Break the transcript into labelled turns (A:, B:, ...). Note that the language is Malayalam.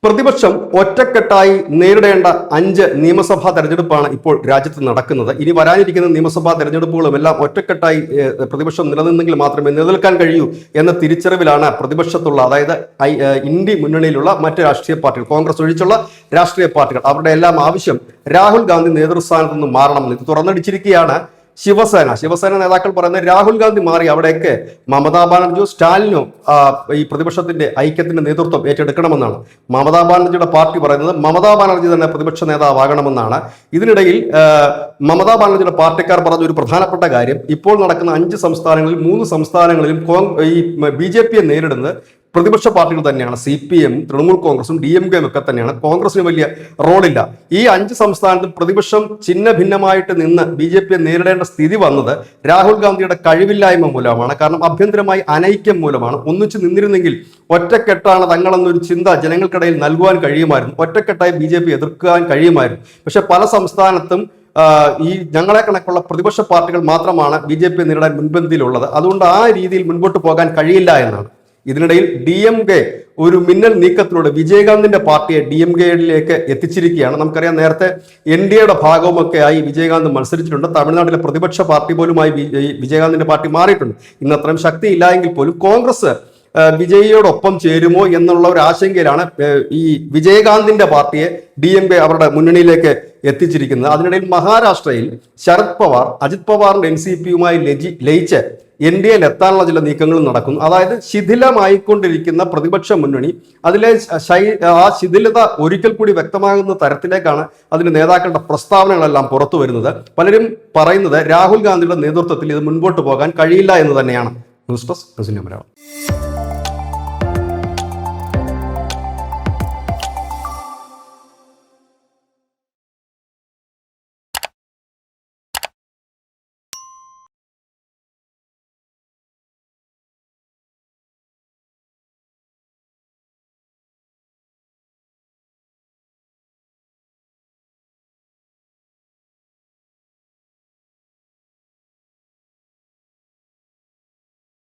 A: പ്രതിപക്ഷം ഒറ്റക്കെട്ടായി നേരിടേണ്ട 5 നിയമസഭാ തെരഞ്ഞെടുപ്പാണ് ഇപ്പോൾ രാജ്യത്ത് നടക്കുന്നത്. ഇനി വരാനിരിക്കുന്ന നിയമസഭാ തെരഞ്ഞെടുപ്പുകളും എല്ലാം ഒറ്റക്കെട്ടായി പ്രതിപക്ഷം നിലനിന്നെങ്കിൽ മാത്രമേ നിലനിൽക്കാൻ കഴിയൂ എന്ന തിരിച്ചറിവിലാണ് പ്രതിപക്ഷത്തുള്ള, അതായത് ഇന്ത്യ മുന്നണിയിലുള്ള മറ്റ് രാഷ്ട്രീയ പാർട്ടികൾ, കോൺഗ്രസ് ഒഴിച്ചുള്ള രാഷ്ട്രീയ പാർട്ടികൾ, അവരുടെ എല്ലാം ആവശ്യം രാഹുൽ ഗാന്ധി നേതൃസ്ഥാനത്ത് നിന്ന് മാറണമെന്ന്. ഇത് തുറന്നടിച്ചിരിക്കുകയാണ് ശിവസേന നേതാക്കൾ പറയുന്നത്. രാഹുൽ ഗാന്ധി മാറി അവിടേക്ക് മമതാ ബാനർജിയോ സ്റ്റാലിനോ ഈ പ്രതിപക്ഷത്തിന്റെ ഐക്യത്തിന്റെ നേതൃത്വം ഏറ്റെടുക്കണമെന്നാണ്. മമതാ ബാനർജിയുടെ പാർട്ടി പറയുന്നത് മമതാ ബാനർജി തന്നെ പ്രതിപക്ഷ നേതാവാകണമെന്നാണ്. ഇതിനിടയിൽ മമതാ ബാനർജിയുടെ പാർട്ടിക്കാർ പറഞ്ഞ ഒരു പ്രധാനപ്പെട്ട കാര്യം, ഇപ്പോൾ നടക്കുന്ന 5 സംസ്ഥാനങ്ങളിൽ 3 സംസ്ഥാനങ്ങളിലും ഈ BJP നേരിടുന്നത് പ്രതിപക്ഷ പാർട്ടികൾ തന്നെയാണ്. CPM, തൃണമൂൽ കോൺഗ്രസും DMK ഒക്കെ തന്നെയാണ്. കോൺഗ്രസിന് വലിയ റോളില്ല. ഈ 5 സംസ്ഥാനത്തും പ്രതിപക്ഷം ഛിന്ന ഭിന്നമായിട്ട് നിന്ന് BJP നേരിടേണ്ട സ്ഥിതി വന്നത് രാഹുൽ ഗാന്ധിയുടെ കഴിവില്ലായ്മ മൂലമാണ്. കാരണം ആഭ്യന്തരമായി അനൈക്യം മൂലമാണ്. ഒന്നിച്ചു നിന്നിരുന്നെങ്കിൽ ഒറ്റക്കെട്ടാണ് തങ്ങളെന്നൊരു ചിന്ത ജനങ്ങൾക്കിടയിൽ നൽകുവാൻ കഴിയുമായിരുന്നു. ഒറ്റക്കെട്ടായി BJP എതിർക്കാൻ കഴിയുമായിരുന്നു. പക്ഷെ പല സംസ്ഥാനത്തും ഈ ഞങ്ങളെ കണക്കുള്ള പ്രതിപക്ഷ പാർട്ടികൾ മാത്രമാണ് BJP നേരിടാൻ മുൻപന്തിയിലുള്ളത്. അതുകൊണ്ട് ആ രീതിയിൽ മുൻപോട്ട് പോകാൻ കഴിയില്ല എന്നാണ്. ഇതിനിടയിൽ DMK ഒരു മിന്നൽ നീക്കത്തിലൂടെ വിജയകാന്തിന്റെ പാർട്ടിയെ DMKയിലേക്ക് എത്തിച്ചിരിക്കുകയാണ്. നമുക്കറിയാം, നേരത്തെ NDAയുടെ ഭാഗവുമൊക്കെ ആയി വിജയകാന്ത് മത്സരിച്ചിട്ടുണ്ട്. തമിഴ്നാട്ടിലെ പ്രതിപക്ഷ പാർട്ടി പോലുമായി വിജയകാന്തിന്റെ പാർട്ടി മാറിയിട്ടുണ്ട്. ഇന്ന് അത്രയും ശക്തി ഇല്ല എങ്കിൽ പോലും കോൺഗ്രസ് വിജയിയോടൊപ്പം ചേരുമോ എന്നുള്ള ഒരു ആശങ്കയിലാണ് ഈ വിജയകാന്തിന്റെ പാർട്ടിയെ DMK അവരുടെ മുന്നണിയിലേക്ക് എത്തിച്ചിരിക്കുന്നത്. അതിനിടയിൽ മഹാരാഷ്ട്രയിൽ ശരത് പവാർ അജിത് പവാറിന്റെ NCPയുമായി ലയിച്ച് NDAയിൽ എത്താനുള്ള ചില നീക്കങ്ങളും നടക്കുന്നു. അതായത് ശിഥിലമായിക്കൊണ്ടിരിക്കുന്ന പ്രതിപക്ഷ മുന്നണി, അതിലെ ആ ശിഥിലത ഒരിക്കൽ കൂടി വ്യക്തമാകുന്ന തരത്തിലേക്കാണ് അതിന്റെ നേതാക്കളുടെ പ്രസ്താവനകളെല്ലാം പുറത്തു വരുന്നത്. പലരും പറയുന്നത് രാഹുൽ ഗാന്ധിയുടെ നേതൃത്വത്തിൽ ഇത് മുൻപോട്ട് പോകാൻ കഴിയില്ല എന്ന് തന്നെയാണ്. News desk, Malayalam.